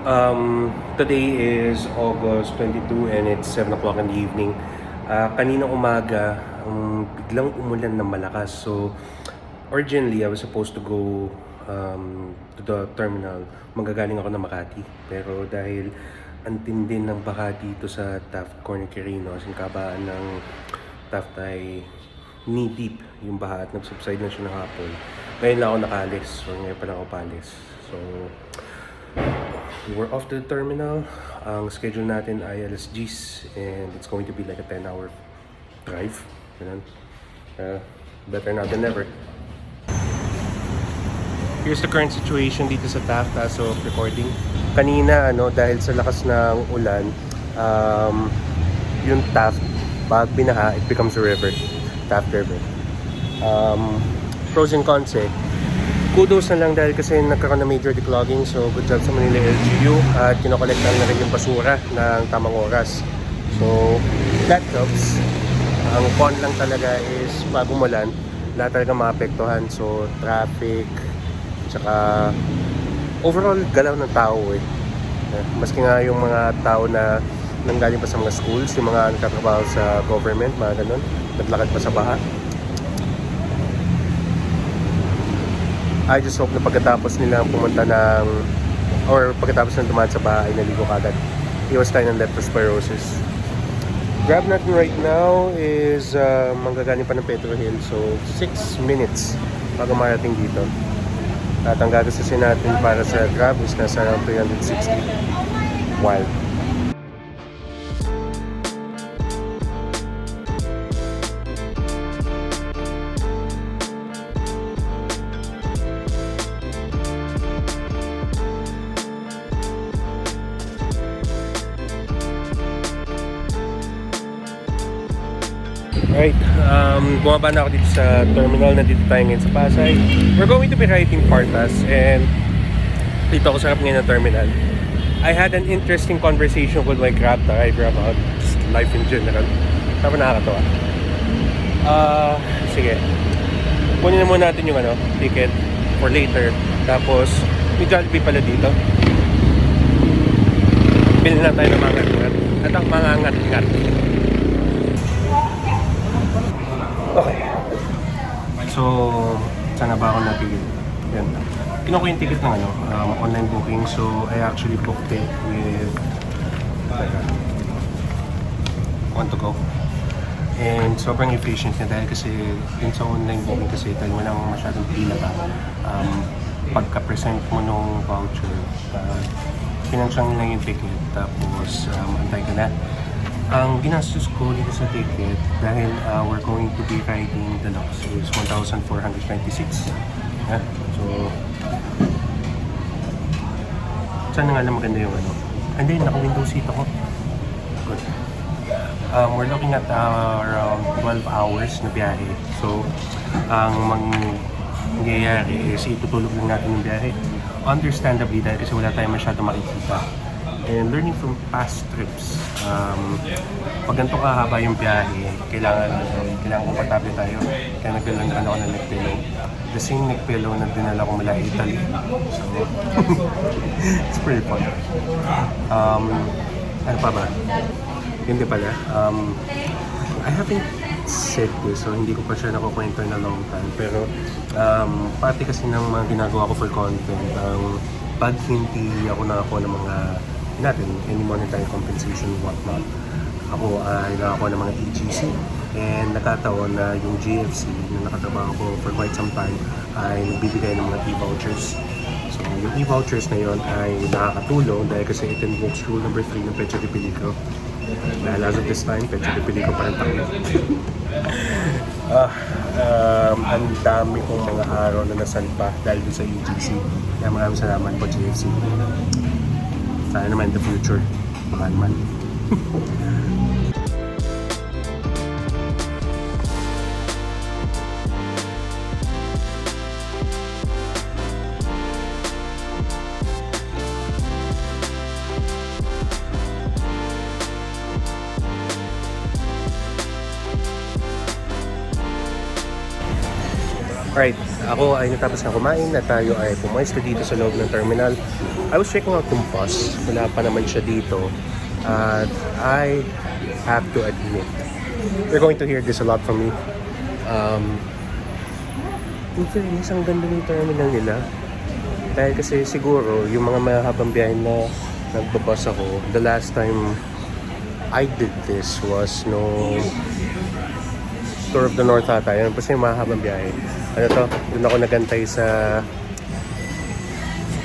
Today is August 22 and it's 7 o'clock in the evening. Kanina umaga, biglang umulan ng malakas. So, originally, I was supposed to go to the terminal. Magagaling ako ng Makati. Pero dahil ang tindi ng baka dito sa Taft Corner Quirino, as in kabaan ng Taft ay knee deep yung baha at nag-subside na siya ng hapon. Ngayon lang ako nakalis. So, ngayon pa lang ako palis. So, we're off to the terminal. Ang schedule natin ay alas 10 and it's going to be like a 10-hour drive. Ganun. Better now than never. Here's the current situation dito sa Taft as of recording. Kanina, dahil sa lakas ng ulan, yung Taft, pag binaha, it becomes a river. Taft River. Pros and cons kudos na lang dahil kasi nagkaroon ng major declogging, so good job sa Manila LGU at kinokolektan na rin yung basura ng tamang oras. So that helps. Ang con lang talaga is pag umulan, lahat talaga maapektuhan. So traffic, tsaka overall galaw ng tao Maski nga yung mga tao na nanggaling pa sa mga schools, yung mga nagtatrabaho sa government, mga ganun, naglakad pa sa baha. I just hope na pagkatapos nila pumunta pagkatapos ng dumaan sa bahay, naligo kagad. Iwas tayo ng leptospirosis. Grab natin right now is manggagaling pa ng Petro Hill. So 6 minutes bago marating dito. At ang gagastusin natin para sa Grab is nasa around 360. Wild. Alright, bumaba na ako dito sa terminal. Nandito tayo ngayon sa Pasay. We're going to be riding Partas and dito ako sa harap ngayon na terminal. I had an interesting conversation with my Grab driver about just life in general. Tapos nakakatawa. Sige. Kunin na muna natin yung ticket for later. Tapos, may Jollibee pala dito. Bilhin na tayo ng mga ngat-ngat. At ang mga ngat-ngat. Okay. So, saan na ba ako natigil? Yan. Kinuha ko yung ticket ng online booking. So, I actually booked it with Want to Go. And sobrang efficient na dahil kasi yun sa online booking kasi dahil walang masyadong pila pa. Pagka-present mo nung voucher, pinansyang lang yung ticket tapos antay ka na. Ang ginastos ko dito sa ticket dahil we're going to be riding deluxe is 1,496. Yeah? So, sana nga lang maganda yung And then, naka-window seat ako. Good. We're looking at around 12 hours na biyahe. So, ang mangyayari is itutulog lang natin yung biyahe. Understandably dahil kasi wala tayong masyado makikita. And learning from past trips, pag ganito kahaba yung biyahe, kailangan komportable tayo. Kaya nagdalan ako ng neck pillow. The same neck pillow na dinala ko mula Italy. So, it's pretty fun. Ano pa ba? Hindi pala. I haven't said this, so hindi ko pa siya nakukwento in a long time. Pero, pati kasi ng mga ginagawa ko for content, pag hindi ako nakakuha ng mga any monetary compensation, whatnot, ako ay nakakuha ng mga EGC and nakataon na yung GFC na nakatrabaho ko for quite some time ay nagbibigay ng mga e-vouchers. So yung e-vouchers na yon ay nakakatulong dahil kasi it invokes rule number 3 ng Petsa de Pilico. Dahil as of this time, Petsa de Pilico pa rin tayo. Ang dami kong mga araw na nasalpa dahil sa EGC. Kaya maraming salamat po GFC. Sana naman in the future. Baka naman. Alright, Ako ay natapos na kumain at tayo ay pumaysto dito sa loob ng terminal. I was checking out yung bus. Wala pa naman siya dito. At I have to admit, you're going to hear this a lot from me. In fairness, ang ganda ng terminal nila. Dahil kasi siguro, yung mga mahabang biyahe na nagbabas ako, the last time I did this was no Tour of the North ata. Yan po siya yung mahabang biyahe. Ano to? Doon ako nagantay sa...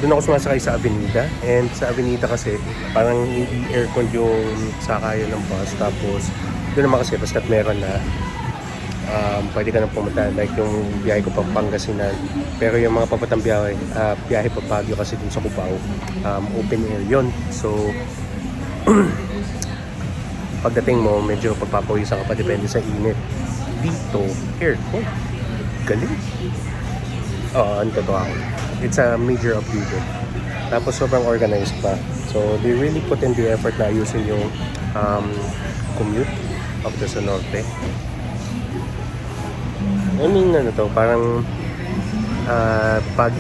Doon ako sumasakay sa Avenida. And sa Avenida kasi, parang hindi aircon yung sakayan ng bus. Tapos, doon naman kasi, basta't meron na, pwede ka nang pumunta. Like yung biyahe ko pa Pangasinan. Pero yung mga papatang biyahe, biyahe pa Baguio kasi dun sa Cubao, open air yon. So, pagdating mo, medyo pagpapawisan ka pa, depende sa init. Dito, aircon. Galing. Oo, ano totoo ako. It's a major upgrade. Tapos sobrang organized pa. So, they really put in the effort na ayusin yung commute up to sa norte. I mean, ano to, parang pag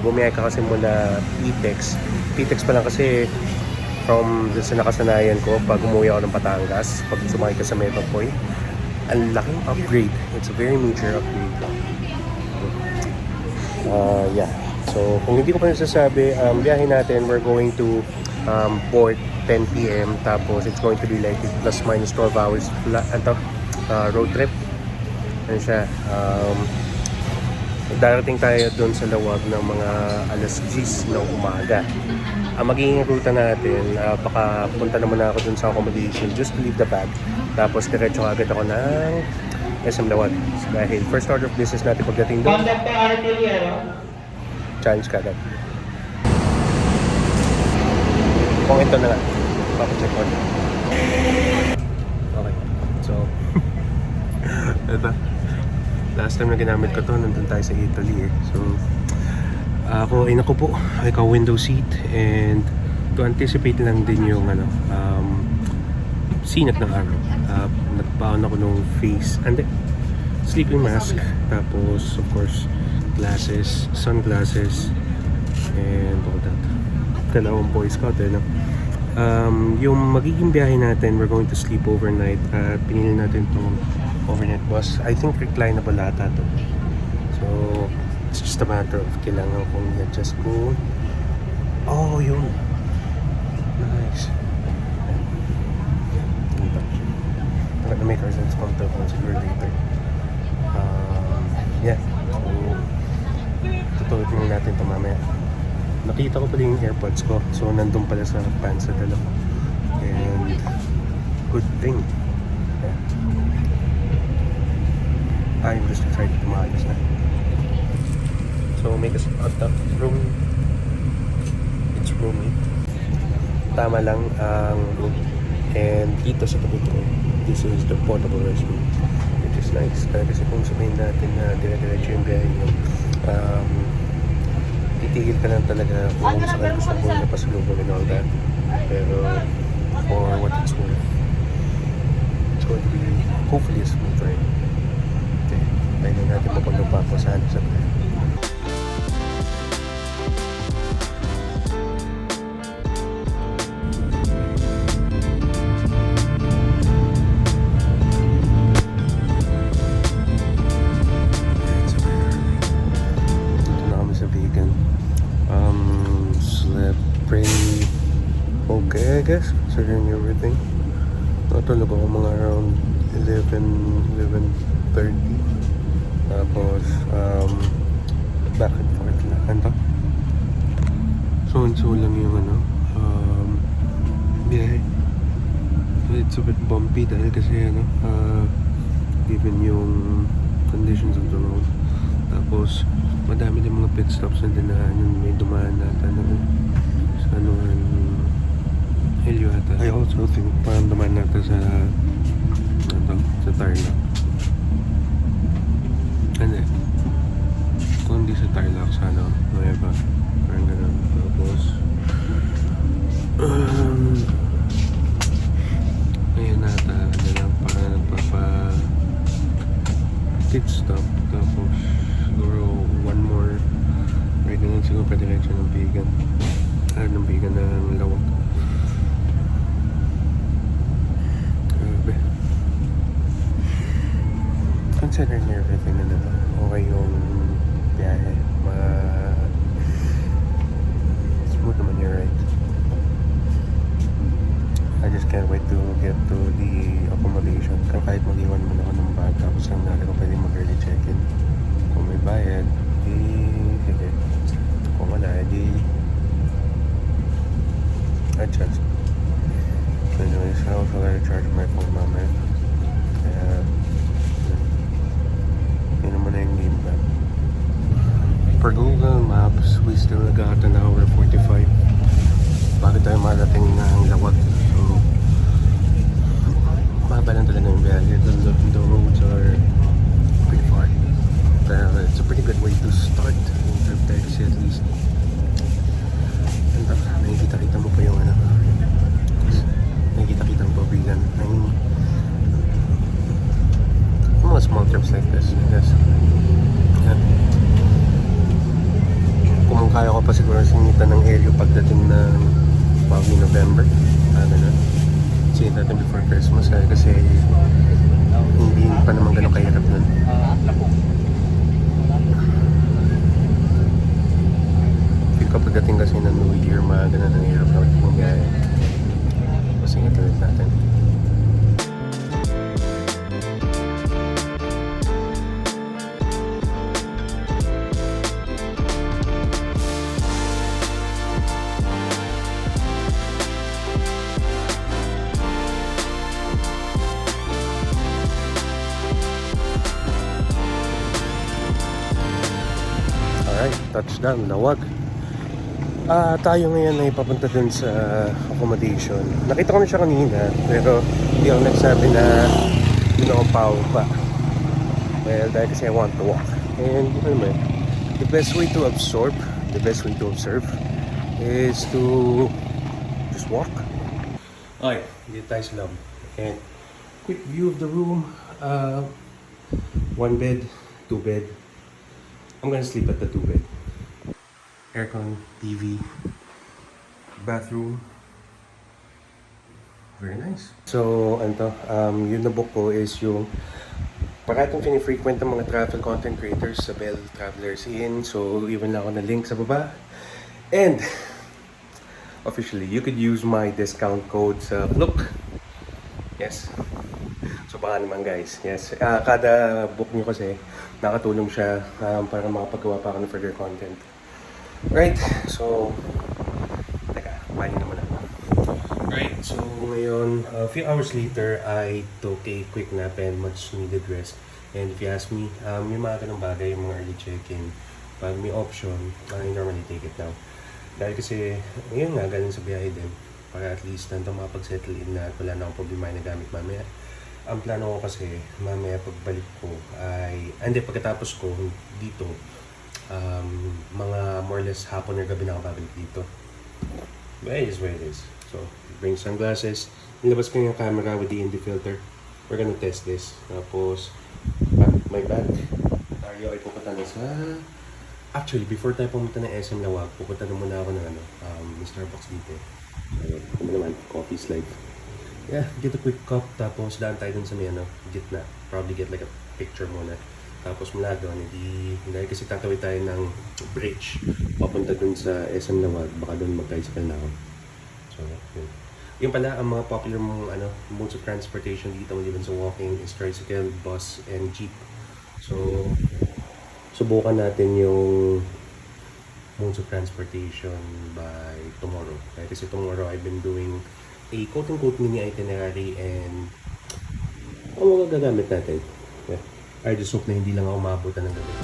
bumiyay ka kasi mula PTEX pa lang kasi from sa nakasanayan ko, pag umuwi ako ng Batangas, pag sumakay ka sa Metro Point, ang laking upgrade. It's a very major upgrade. Yeah. So, kung hindi ko pa nasasabi, biyahe natin, we're going to port 10 p.m. Tapos, it's going to be like plus minus 12 hours road trip. Ano siya? Darating tayo dun sa lawag ng mga alas 10 ng umaga. Ang magiging ruta natin, baka punta naman ako dun sa accommodation just to leave the bag. Tapos diretso agad ako ng SM Lawag. Dahil first order of business natin pagdating doon, challenge ka agad. Kung ito na nga, papacheck ko. Okay, so ito. Last time na ginamit ko to, nandun tayo sa Italy eh. So, ako ay nakupo, ay ka-window seat, and to anticipate lang din yung sinat ng araw. Nagpaon ako ng face, and sleeping mask, tapos of course, glasses, sunglasses, and all that. Dalawang Boy Scout eh, no? Yung magiging biyahe natin, we're going to sleep overnight at pinili natin itong overnight bus. I think reclinable ata to. So, it's just a matter of kailangan kong i-adjust ko. Oh, yun. Nice. We're gonna make ourselves comfortable siguro later. Yeah. So, tutulog lang natin ito mamaya. Nakita ko pala yung AirPods ko. So, nandun pala sa pants sa dala ko. And, good thing. Yeah. I'm just excited to maalis na. So, make us room. It's roomy. Tama lang ang room. And dito sa tabi ko, this is the portable restroom. Which is nice. Kasi kung sabihin natin na dire-diretso yung biyahe nyo, titigil ka lang talaga kung saan gusto mo na pasalubong and all that. Pero, for what it's worth, it's going to be hopefully a smooth ride. Okay, tayo na natin mapagpapasahan sa bahay. Slept okay, I guess, considering everything. Natulog ako mga around 11:30. Tapos, back and forth lang. Ano? So lang yung biyahe. It's a bit bumpy dahil kasi given yung conditions of the road. Tapos, madami din mga pit stops na dinaanan. May dumaan nata na sa Helio ata. I also think parang dumaan nata sa sa Tarlac. Hindi. Kung hindi sa Tarlac, sa Nueva. Parang gano'n. Tapos ayun nata na lang parang nagpapa pit stop. Tapos siguro ganda ng lawak. Grabe. Considering everything na naman, okay yung biyahe. Smooth naman yung ride. I just can't wait to get to the accommodation. Kahit mag-iwan mo ako ng bag, tapos lang natin kung pwede mag-early check-in. Kung may bayad, sige. Kung wala, adjust. So anyways, I also gotta charge my phone mamaya. Kaya, yun naman na yung game plan. Per Google Maps, we still got an hour 45 bago tayo marating ng Lawag. So, mahaba lang talaga yung biyahe. The roads are pretty far. Pero it's a pretty good way to start yung trip tayo kasi at least nakikita-kita mo pa yung nakikita-kita mo pa bigan. I mean, mga small trips like this, I guess. Yeah. Kung kaya ko pa siguro singitan ng Helio pagdating ng probably November. Na. Singitan natin before Christmas kasi hindi pa naman ganun kahirap nun. Feel ko pagdating kasi ng New Year, ganun ang hirap na mag-biyahe. Singit ulit natin. Alright, touchdown, Lawag. Tayo ngayon ay papunta dun sa accommodation. Nakita ko na siya kanina, pero hindi ako nagsabi na yun akong pao pa. Well, dahil kasi I want to walk. And you know, the best way to observe is to just walk. Okay, dito tayo sa loob. And quick view of the room. One bed, two bed. I'm gonna sleep at the two bed. Aircon, TV, bathroom. Very nice. So, yung nabook ko is yung paratong pinifrequent ng mga travel content creators sa Bell Travelers Inn. So, even lang ako na link sa baba. And, officially, you could use my discount code sa Klook. Yes. So, baka naman guys. Yes. Kada book nyo kasi, nakatulong siya para makapagawa pa ako ng further content. Right, so teka, kumain naman ako. Right, so ngayon, a few hours later, I took a quick nap and much needed rest. And if you ask me, yung mga ganong bagay, yung mga early check-in, pag may option, I normally take it now. Dahil kasi, ngayon nga, galing sa biyahe din, para at least nandang makapag-settle in na wala na akong problema na gamit mamaya. Ang plano ko kasi, mamaya pagbalik ko ay, hindi, pagkatapos ko dito, mga more or less hapon or gabi na ako babalik dito. But it is where it is. So, bring sunglasses. Nilabas ko yung camera with the ND filter. We're gonna test this. Tapos, my bag. Tayo ay pupunta na sa... Actually, before tayo pumunta ng SM Lawag, pupunta na muna ako ng Starbucks dito. Ayun, ano naman, coffee's life. Yeah, get a quick cup. Tapos, daan tayo dun sa may gitna. Probably get like a picture muna. Tapos mula doon, dahil kasi tatawid tayo ng bridge papunta dun sa SM Lawag, baka doon mag-tricycle na ako. So, yun. Yung pala, ang mga popular mong modes of transportation dito maliban sa walking is tricycle, bus, and jeep. So, subukan natin yung modes of transportation by tomorrow. Kasi tomorrow, I've been doing a quote-unquote mini itinerary and ang mga gagamit natin. Yeah. I just hope na hindi lang ako maabutan ng gabi.